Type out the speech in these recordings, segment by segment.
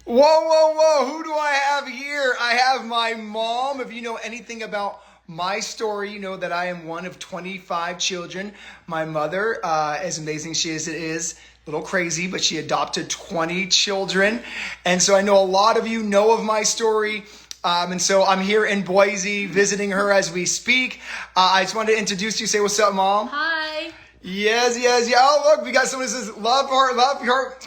Whoa, whoa, whoa. Who do I have here? I have my mom. If you know anything about my story, you know that I am one of 25 children. My mother, as amazing she is a little crazy, but she adopted 20 children. And so I know a lot of you know of my story. And so I'm here in Boise visiting her as we speak. I just wanted to introduce you. Say what's up, Mom. Hi. Yes. Oh, look, we got someone who says, love heart.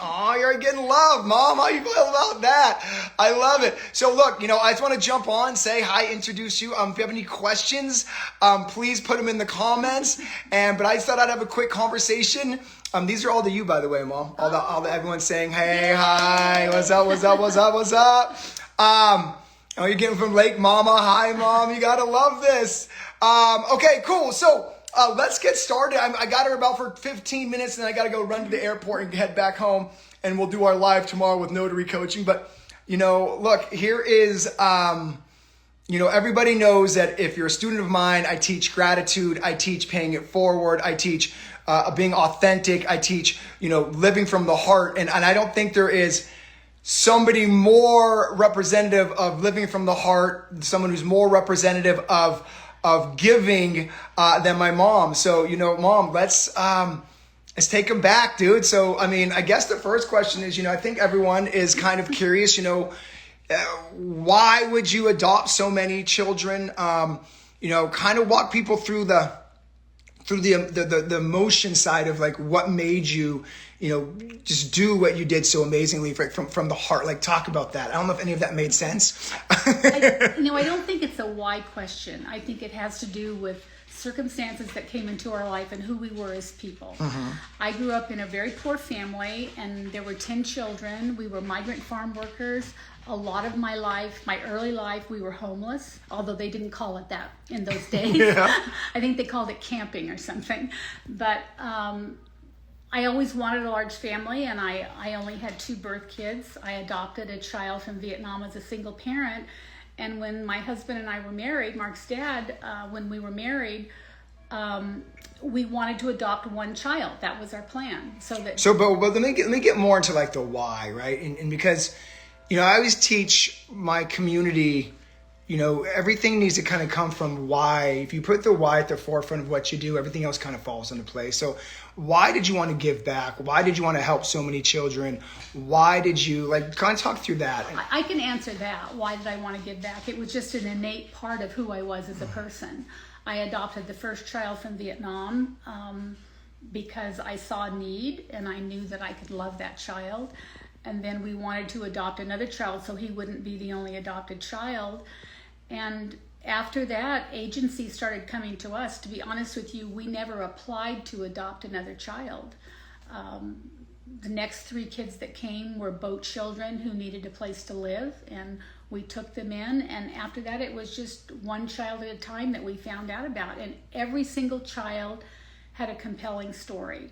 Oh, you're getting love, Mom. How you feel about that? I love it. So look, I just want to jump on, say hi, introduce you. If you have any questions, please put them in the comments. But I just thought I'd have a quick conversation. These are all to you, by the way, Mom. All the everyone's saying, hey, hi, what's up? Oh, you're getting from Lake Mama. Hi, Mom. You gotta love this. Okay, cool. So let's get started. I got her about for 15 minutes, and then I gotta go run to the airport and head back home, and we'll do our live tomorrow with Notary coaching. But look, here is everybody knows that if you're a student of mine, I teach gratitude, I teach paying it forward, I teach being authentic, I teach living from the heart, and I don't think there is somebody more representative of living from the heart, someone who's more representative of giving than my mom. So, Mom, let's take them back, dude. So, I guess the first question is, I think everyone is kind of curious, why would you adopt so many children? Kind of walk people through the emotion side of like what made you, just do what you did so amazingly from the heart. Like, talk about that. I don't know if any of that made sense. I don't think it's a why question. I think it has to do with circumstances that came into our life and who we were as people. Mm-hmm. I grew up in a very poor family, and there were 10 children. We were migrant farm workers. A lot of my life, my early life, we were homeless, although they didn't call it that in those days. Yeah. I think they called it camping or something. But I always wanted a large family, and I only had 2 birth kids. I adopted a child from Vietnam as a single parent. And when my husband and I were married, Mark's dad, when we were married, we wanted to adopt 1 child. That was our plan. But let me get more into like the why, right? And because, I always teach my community, everything needs to kind of come from why. If you put the why at the forefront of what you do, everything else kind of falls into place. So why did you want to give back? Why did you want to help so many children? Why did you kind of talk through that? I can answer that. Why did I want to give back? It was just an innate part of who I was as a person. I adopted the first child from Vietnam because I saw a need, and I knew that I could love that child. And then we wanted to adopt another child so he wouldn't be the only adopted child. And after that, agencies started coming to us. To be honest with you, we never applied to adopt another child. The next 3 kids that came were boat children who needed a place to live, and we took them in. And after that, it was just 1 child at a time that we found out about. And every single child had a compelling story.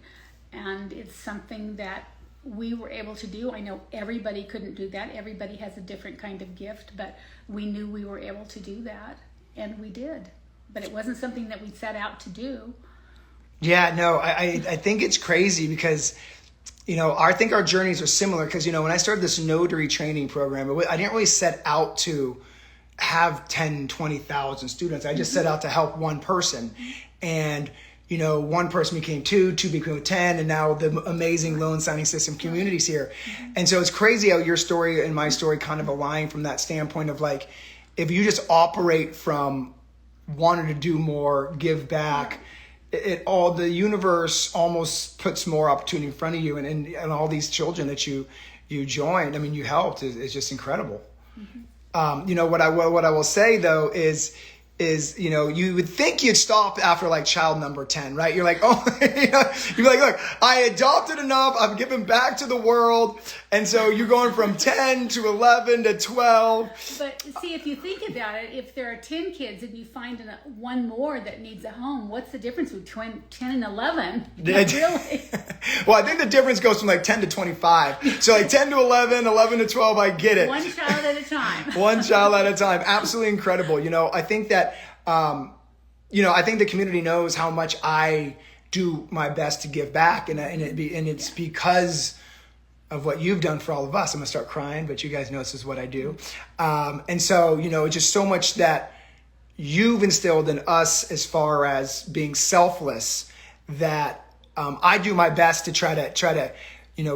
And it's something that we were able to do. I know everybody couldn't do that. Everybody has a different kind of gift, but we knew we were able to do that, and we did. But it wasn't something that we set out to do. Yeah, no, I think it's crazy because, I think our journeys are similar because, when I started this Notary training program, I didn't really set out to have 10, 20,000 students. I just set out to help 1 person. And 1 person became 2 became 10, and now the amazing loan signing system communities here. And so it's crazy how your story and my story kind of align from that standpoint of like, if you just operate from wanting to do more, give back, the universe almost puts more opportunity in front of you, and all these children that you joined, you helped is just incredible. Mm-hmm. What I will say though is you would think you'd stop after like child number 10, right? You're like, you're like, look, I adopted enough. I've given back to the world. And so you're going from 10 to 11 to 12. But see, if you think about it, if there are 10 kids and you find 1 more that needs a home, what's the difference between 10 and 11? Not really. Well, I think the difference goes from like 10 to 25. So like 10 to 11, 11 to 12, I get it. 1 child at a time. 1 child at a time. Absolutely incredible. I think that, I think the community knows how much I do my best to give back, and it's because of what you've done for all of us. I'm gonna start crying, but you guys know this is what I do. And so, just so much that you've instilled in us as far as being selfless, that I do my best to try to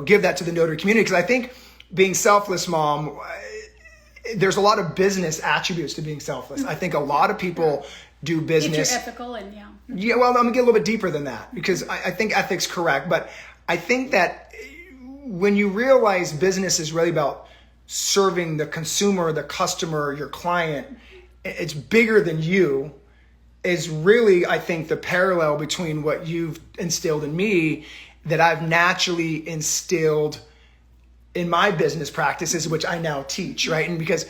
give that to the notary community. Because I think being selfless, Mom, there's a lot of business attributes to being selfless. I think a lot of people do business. If you're ethical and Yeah, well, I'm gonna get a little bit deeper than that, because I think ethics correct, but I think that when you realize business is really about serving the consumer, the customer, your client, it's bigger than you, is really, I think, the parallel between what you've instilled in me that I've naturally instilled in my business practices, which I now teach, right? And because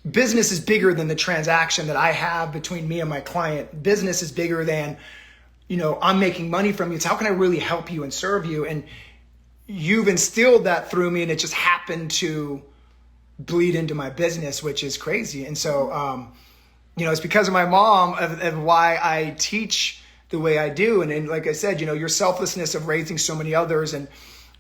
business is bigger than the transaction that I have between me and my client. Business is bigger than, I'm making money from you. It's how can I really help you and serve you? And you've instilled that through me, and it just happened to bleed into my business, which is crazy. And so, it's because of my mom of why I teach the way I do. And like I said, your selflessness of raising so many others. And,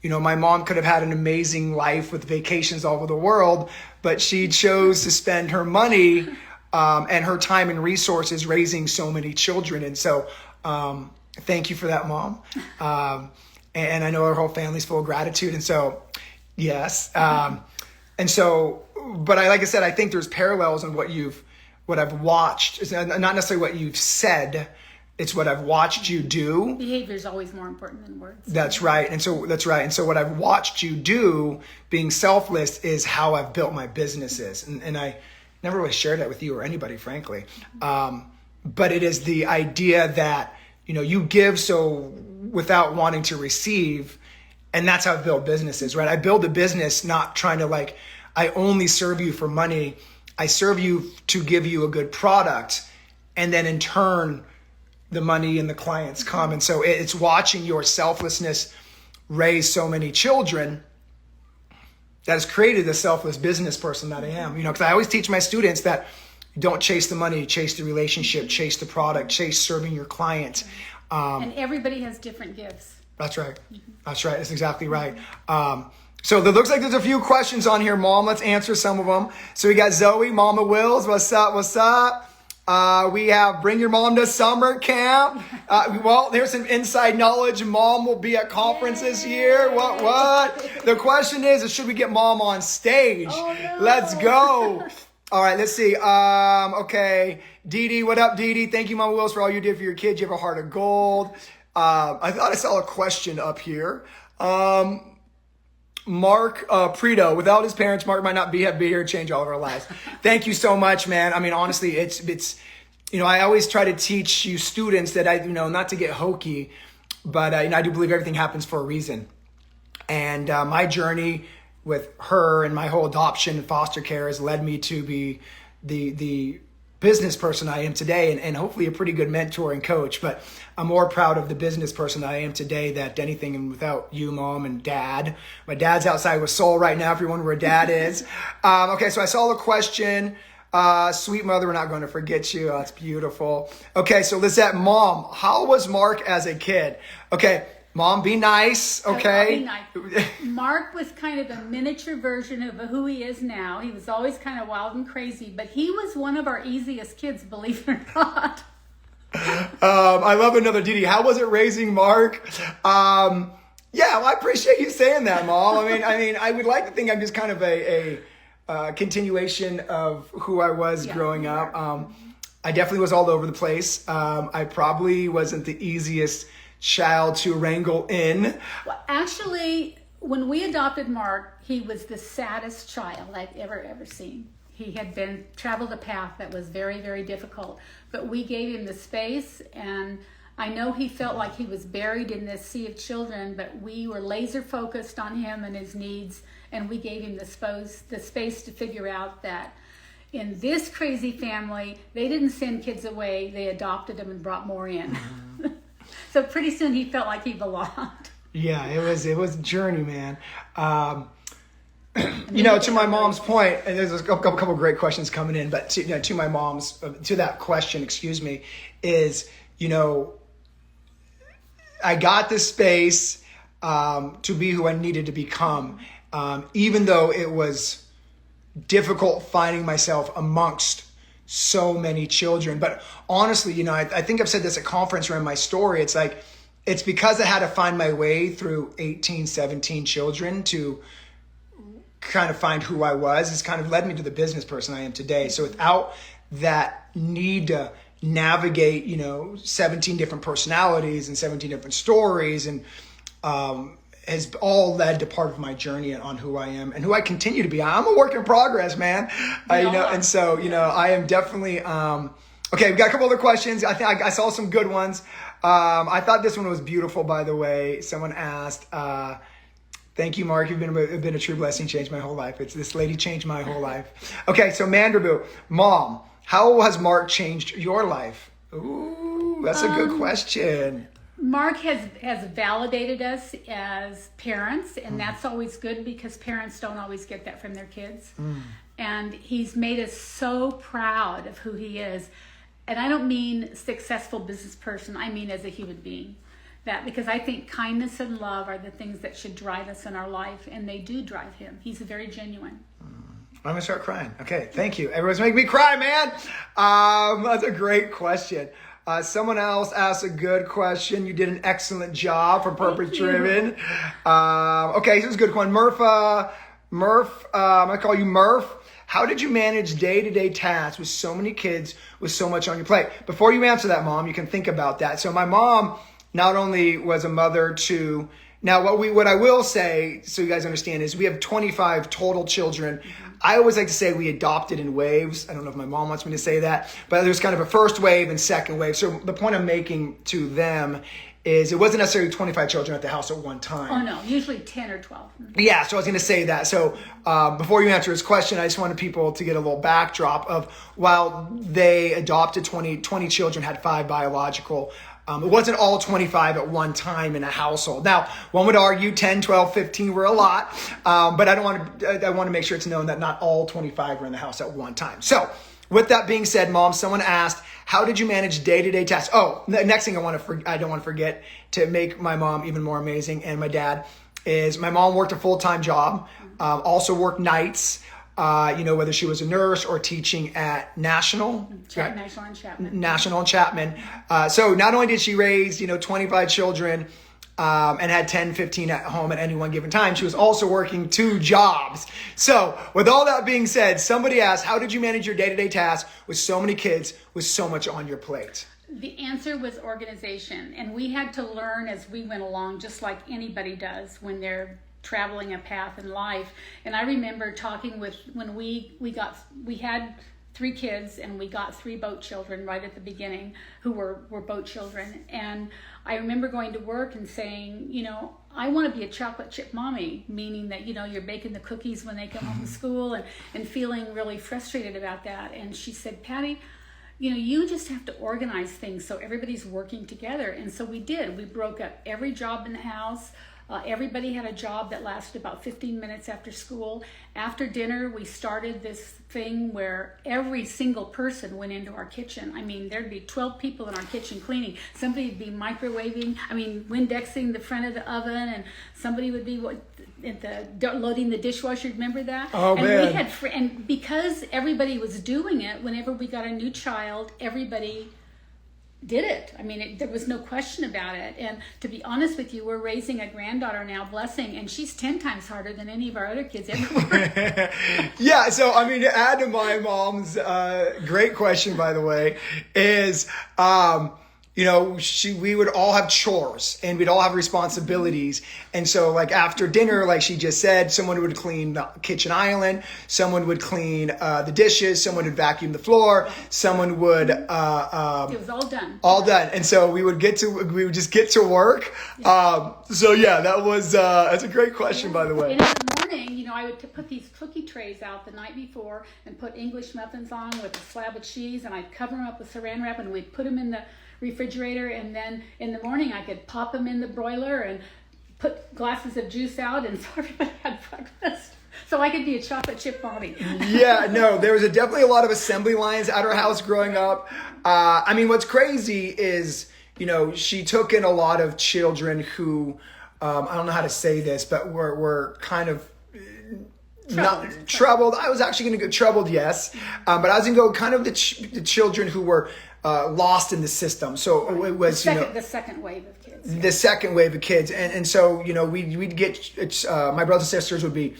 my mom could have had an amazing life with vacations all over the world, but she chose to spend her money and her time and resources raising so many children. And so thank you for that, Mom. And I know our whole family's full of gratitude. And so, yes. And so, but like I said, I think there's parallels in what I've watched. It's not necessarily what you've said. It's what I've watched you do. Behavior is always more important than words. That's right. And so what I've watched you do, being selfless, is how I've built my businesses. And I never really shared that with you or anybody, frankly. But it is the idea that, you give so without wanting to receive. And that's how I've built businesses, right? I build a business not trying to I only serve you for money. I serve you to give you a good product. And then in turn, the money and the clients come. And so it's watching your selflessness raise so many children that has created the selfless business person that I am. Because I always teach my students that don't chase the money, chase the relationship, chase the product, chase serving your client. And everybody has different gifts. That's right. That's right. That's exactly right. So it looks like there's a few questions on here, Mom. Let's answer some of them. So we got Zoe, Mama Wills. What's up? What's up? We have Bring Your Mom to Summer Camp. Well, there's some inside knowledge. Mom will be at conferences here. What? The question is should we get Mom on stage? Oh, no. Let's go. All right, let's see. Okay. Dee Dee, what up, Dee Dee? Thank you, Mama Wills, for all you did for your kids. You have a heart of gold. I thought I saw a question up here. Mark Preto, without his parents, Mark might not be here to change all of our lives. Thank you so much, man. I mean, honestly, it's I always try to teach you students that not to get hokey, but I do believe everything happens for a reason. And my journey with her and my whole adoption and foster care has led me to be the business person I am today, and hopefully a pretty good mentor and coach. But I'm more proud of the business person I am today than anything, and without you, Mom, and Dad. My dad's outside with Soul right now, if you're wondering where Dad is. Okay, so I saw the question. Sweet mother, we're not going to forget you. Oh, that's beautiful. Okay, so Lizette, Mom, how was Mark as a kid? Okay, Mom, be nice, okay? I'll be nice. Mark was kind of a miniature version of who he is now. He was always kind of wild and crazy, but he was one of our easiest kids, believe it or not. I love another Dee Dee. How was it raising Mark? Yeah, well, I appreciate you saying that, Mom. I mean, I would like to think I'm just kind of a continuation of who I was growing up. I definitely was all over the place. I probably wasn't the easiest child to wrangle in. Well, actually, when we adopted Mark, he was the saddest child I've ever seen. He had traveled a path that was very, very difficult, but we gave him the space, and I know he felt like he was buried in this sea of children, but we were laser focused on him and his needs, and we gave him the space to figure out that in this crazy family, they didn't send kids away, they adopted them and brought more in. Mm-hmm. So pretty soon he felt like he belonged. Yeah, it was a journey, man. To my mom's point, and there's a couple of great questions coming in, but to my mom's, to that question, is, I got this space to be who I needed to become. even though it was difficult finding myself amongst so many children. But honestly, you know, I think I've said this at conference or in my story. It's like, it's because I had to find my way through 18, 17 children to kind of find who I was. It's kind of led me to the business person I am today. So without that need to navigate, you know, 17 different personalities and 17 different stories, and has all led to part of my journey on who I am and who I continue to be. I'm a work in progress, man. You know, and so, you know, I am definitely, okay, we've got a couple other questions. I think I saw some good ones. I thought this one was beautiful, by the way. Someone asked, thank you, Mark. You've been a true blessing, changed my whole life. It's this lady changed my whole life. Okay, so Mandrabu, Mom, how has Mark changed your life? Ooh, that's a good question. Mark has validated us as parents, and that's always good because parents don't always get that from their kids. And he's made us so proud of who he is. And I don't mean successful business person, I mean as a human being. That because I think kindness and love are the things that should drive us in our life, and they do drive him. He's very genuine. I'm gonna start crying. Okay, thank you. Everyone's making me cry, man. That's a great question. Someone else asked a good question. You did an excellent job for Purpose Driven. Okay, so this is a good one. Murph, I'm gonna call you Murph. How did you manage day-to-day tasks with so many kids with so much on your plate? Before you answer that, Mom, you can think about that. So my mom not only was a mother to, now what I will say, so you guys understand, is we have 25 total children. I always like to say we adopted in waves. I don't know if my mom wants me to say that, but there's kind of a first wave and second wave. So the point I'm making to them is it wasn't necessarily 25 children at the house at one time. Oh no, usually 10 or 12. Yeah, so I was going to say that. So before you answer his question, I just wanted people to get a little backdrop of while they adopted 20 children, had 5 biological. It wasn't all 25 at one time in a household. Now, one would argue 10, 12, 15 were a lot, but I want to make sure it's known that not all 25 were in the house at one time. So with that being said, Mom, someone asked, how did you manage day-to-day tasks? Oh, the next thing I don't want to forget to make my mom even more amazing, and my dad, is my mom worked a full-time job, also worked nights. Whether she was a nurse or teaching at National and Chapman. So not only did she raise, 25 children, and had 10, 15 at home at any one given time, she was also working 2 jobs. So with all that being said, somebody asked, how did you manage your day-to-day tasks with so many kids, with so much on your plate? The answer was organization. And we had to learn as we went along, just like anybody does when they're traveling a path in life. And I remember talking with, when we had 3 kids and we got 3 boat children right at the beginning who were boat children. And I remember going to work and saying, I want to be a chocolate chip mommy, meaning that, you're baking the cookies when they come home from school and feeling really frustrated about that. And she said, Patty, you just have to organize things so everybody's working together. And so we did. We broke up every job in the house. Everybody had a job that lasted about 15 minutes after school. After dinner, we started this thing where every single person went into our kitchen. I mean, there'd be 12 people in our kitchen cleaning. Somebody would be microwaving, Windexing the front of the oven, and somebody would be loading the dishwasher. Remember that? Oh, and man. And because everybody was doing it, whenever we got a new child, everybody did it. There was no question about it. And to be honest with you, we're raising a granddaughter now, Blessing, and she's 10 times harder than any of our other kids ever were. Yeah, so to add to my mom's great question, by the way, is we would all have chores and we'd all have responsibilities. And so like after dinner, like she just said, someone would clean the kitchen island, someone would clean the dishes, someone would vacuum the floor, someone would it was all done. And so we would just get to work. Yeah. That was that's a great question, by the way. And in the morning, I would put these cookie trays out the night before and put English muffins on with a slab of cheese, and I'd cover them up with saran wrap, and we'd put them in the refrigerator, and then in the morning I could pop them in the broiler and put glasses of juice out, and so everybody had breakfast. So I could be a chocolate chip mommy. Yeah, no, there was definitely a lot of assembly lines at our house growing up. What's crazy is, she took in a lot of children who, I don't know how to say this, but were kind of Troubled. I was actually going to go troubled, yes. But I was going to go kind of the children who were lost in the system. So it was, the second wave of kids. The second wave of kids. And so, we'd get, my brothers and sisters would be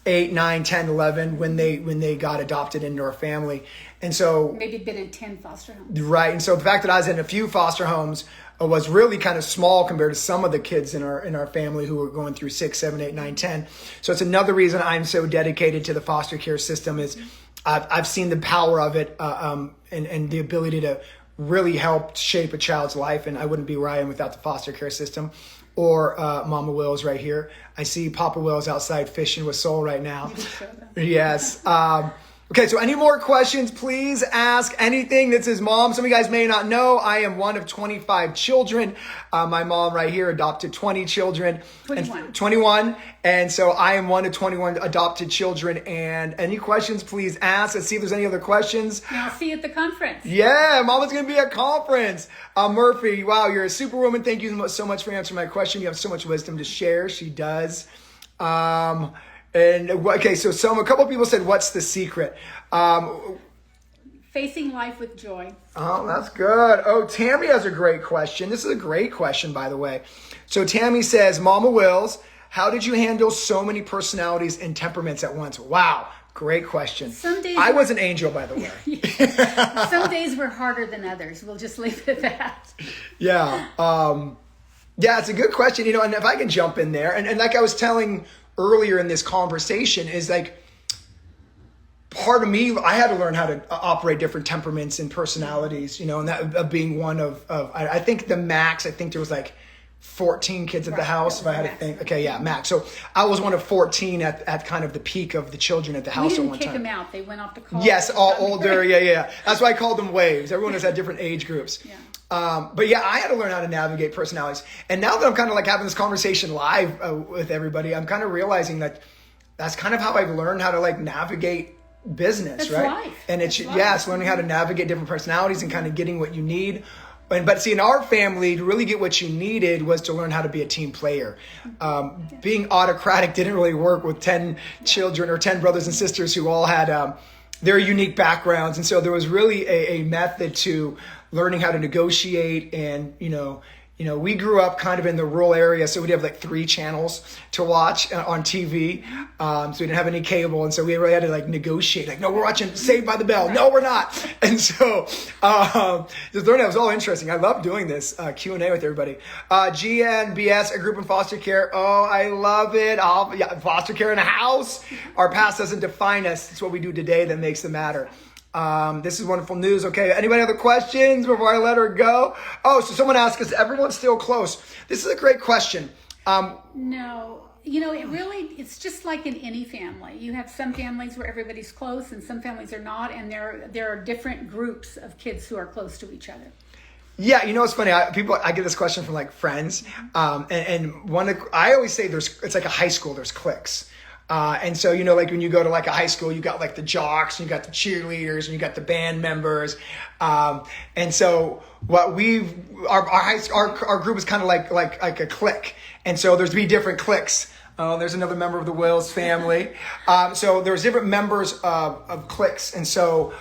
8, 9, 10, 11 when they got adopted into our family. And so maybe been in 10 foster homes. Right. And so the fact that I was in a few foster homes was really kind of small compared to some of the kids in our family who were going through 6, 7, 8, 9, 10. So it's another reason I'm so dedicated to the foster care system is I've seen the power of it and the ability to really help shape a child's life. And I wouldn't be where I am without the foster care system. Or Mama Will's right here. I see Papa Will's outside fishing with Soul right now. Yes. Okay, so any more questions, please ask anything. This is Mom. Some of you guys may not know, I am one of 25 children. My mom right here adopted 20 children. 21. And so I am one of 21 adopted children. And any questions, please ask. Let's see if there's any other questions. And I'll see you at the conference. Yeah, Mama's going to be at conference. Murphy, wow, you're a superwoman. Thank you so much for answering my question. You have so much wisdom to share. She does. And okay, so a couple of people said, "What's the secret?" Facing life with joy. Oh, that's good. Oh, Tammy has a great question. This is a great question, by the way. So Tammy says, "Mama Wills, how did you handle so many personalities and temperaments at once?" Wow, great question. Some days I was an angel, by the way. Some days were harder than others. We'll just leave it at that. Yeah. Yeah, it's a good question. And if I can jump in there, and like I was telling earlier in this conversation is like part of me, I had to learn how to operate different temperaments and personalities, and that being one of I think the max, I think there was like 14 kids at the house, if I had to think. Okay, yeah, max. So I was one of 14 at kind of the peak of the children at the house at one time. We didn't kick them out. They went off to college. Yes, all older. Yeah. That's why I called them waves. Everyone has had different age groups. Yeah. But yeah, I had to learn how to navigate personalities. And now that I'm kind of like having this conversation live with everybody, I'm kind of realizing that that's kind of how I've learned how to like navigate business, that's right? Life. And it's learning how to navigate different personalities and kind of getting what you need. But see, in our family, to really get what you needed was to learn how to be a team player. Being autocratic didn't really work with 10 children or 10 brothers and sisters who all had their unique backgrounds. And so there was really a method to learning how to negotiate. And, we grew up kind of in the rural area, so we'd have like 3 channels to watch on TV. So we didn't have any cable, and so we really had to like negotiate. Like, no, we're watching Saved by the Bell. No, we're not. And so just learning, it was all interesting. I love doing this Q&A with everybody. GNBS, a group in foster care. Oh, I love it. Foster care in a house. Our past doesn't define us. It's what we do today that makes it matter. This is wonderful news. Okay. Anybody other questions before I let her go? Oh, so someone asked, is everyone still close? This is a great question. No, it's just like in any family. You have some families where everybody's close and some families are not. And there are different groups of kids who are close to each other. Yeah, it's funny. I get this question from like friends. I always say it's like a high school, there's cliques. And so, like when you go to like a high school, you got like the jocks, and you got the cheerleaders, and you got the band members. And so what our group is kind of like a clique. And so there's 3 different cliques. There's another member of the Wills family. So there's different members of cliques. And so,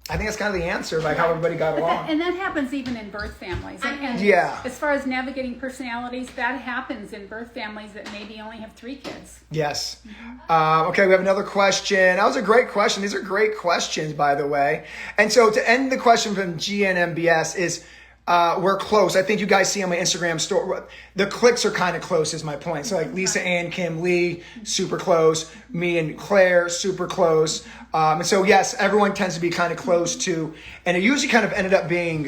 I think that's kind of the answer, like how everybody got along. And that happens even in birth families. And yeah. As far as navigating personalities, that happens in birth families that maybe only have 3 kids. Yes. Okay, we have another question. That was a great question. These are great questions, by the way. And so to end the question from GNMBS is, we're close. I think you guys see on my Instagram story, the cliques are kind of close is my point. So like Lisa Ann, Kim Lee, super close. Me and Claire, super close. And so yes, everyone tends to be kind of clse to, and it usually kind of ended up being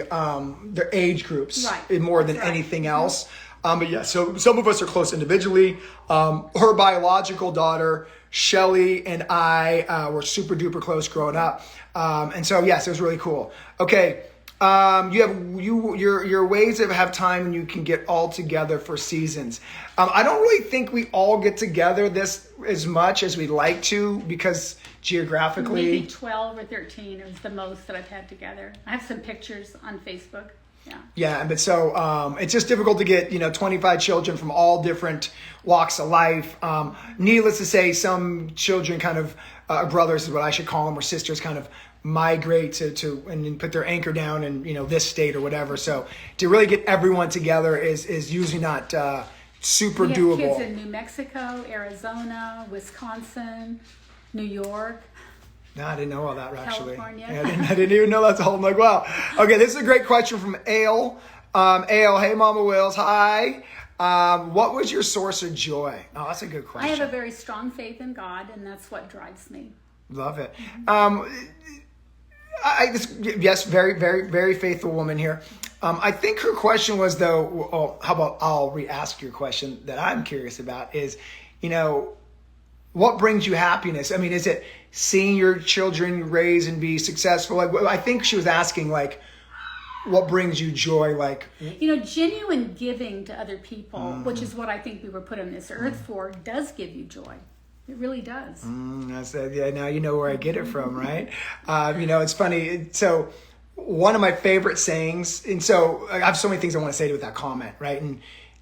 their age groups more than anything else. But yeah, so some of us are close individually. Her biological daughter, Shelly, and I were super duper close growing up. And so yes, it was really cool. Okay. Your ways of have time and you can get all together for seasons. I don't really think we all get together this as much as we'd like to because geographically. Maybe 12 or 13 is the most that I've had together. I have some pictures on Facebook. Yeah, but so it's just difficult to get 25 children from all different walks of life. Needless to say, some children kind of brothers is what I should call them, or sisters, kind of migrate to and put their anchor down in this state or whatever. So to really get everyone together is usually not super we have doable. Kids in New Mexico, Arizona, Wisconsin, New York. No, I didn't know all that actually. California. Yeah, I didn't even know that's all. I'm like, wow. Okay, this is a great question from Ale. Ale, hey, Mama Wills, hi. What was your source of joy? Oh, that's a good question. I have a very strong faith in God, and that's what drives me. Love it. Yes, very, very, very faithful woman here. I think her question was, though, how about I'll re-ask your question that I'm curious about is, what brings you happiness? I mean, is it seeing your children raise and be successful? Like, I think she was asking, like, what brings you joy? Like, genuine giving to other people, which is what I think we were put on this earth for, does give you joy. It really does. Yeah, now you know where I get it from, right? It's funny. So one of my favorite sayings, and so I have so many things I want to say with that comment, right?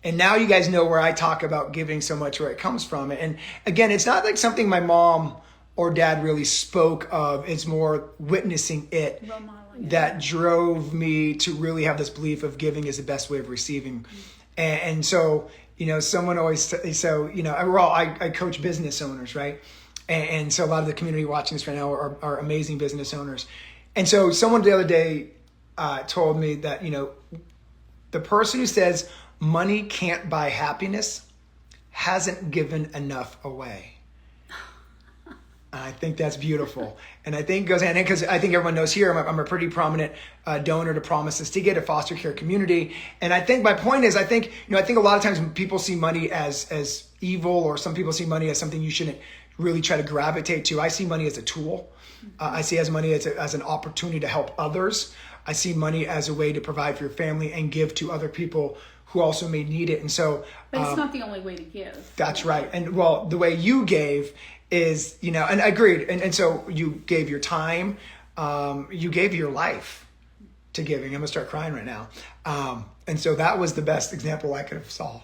And now you guys know where I talk about giving so much, where it comes from. And again, it's not like something my mom or dad really spoke of. It's more witnessing it that drove me to really have this belief of giving is the best way of receiving. And so, someone always, I coach business owners, right? And so a lot of the community watching this right now are amazing business owners. And so someone the other day told me that, the person who says money can't buy happiness hasn't given enough away. I think that's beautiful. And I think it goes hand in hand, because I think everyone knows here I'm a pretty prominent donor to Promises to Get, a foster care community. And I think my point is, I think a lot of times when people see money as evil, or some people see money as something you shouldn't really try to gravitate to. I see money as a tool. I see money as an opportunity to help others. I see money as a way to provide for your family and give to other people who also may need it. And so, but it's not the only way to give. That's right. And well, the way you gave is, and I agreed. And so you gave your time, you gave your life to giving. I'm gonna start crying right now. And so that was the best example I could have saw.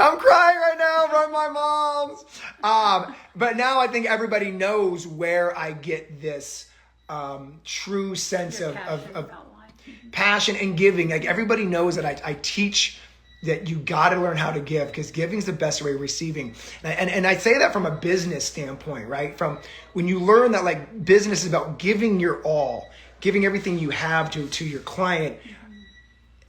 I'm crying right now from my mom's. But now I think everybody knows where I get this true sense of passion and giving. Like, everybody knows that I teach that you got to learn how to give, because giving is the best way of receiving. And I say that from a business standpoint, right? From when you learn that, like, business is about giving your all, giving everything you have to your client.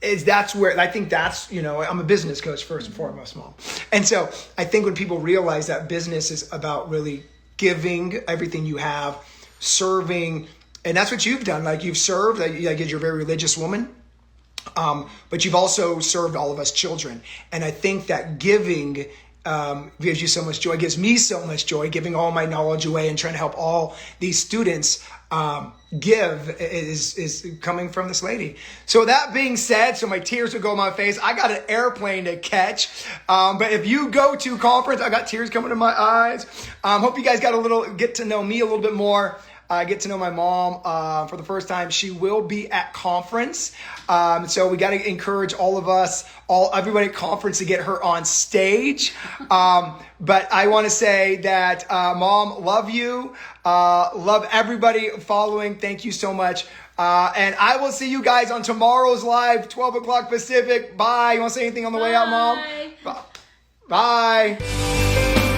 That's where I think that's, I'm a business coach first and foremost, Mom. And so I think when people realize that business is about really giving everything you have, serving, and that's what you've done. Like, you've served, like, you're a very religious woman, but you've also served all of us children. And I think that giving gives you so much joy, gives me so much joy, giving all my knowledge away and trying to help all these students give is coming from this lady. So that being said, so my tears would go on my face. I got an airplane to catch. But if you go to conference, I got tears coming to my eyes. Hope you guys get to know me a little bit more. Get to know my mom for the first time. She will be at conference. So we got to encourage all of us, everybody at conference, to get her on stage. But I want to say that, Mom, love you. Love everybody following. Thank you so much. And I will see you guys on tomorrow's live, 12 o'clock Pacific. Bye. You want to say anything on the way out, Mom? Bye. Bye.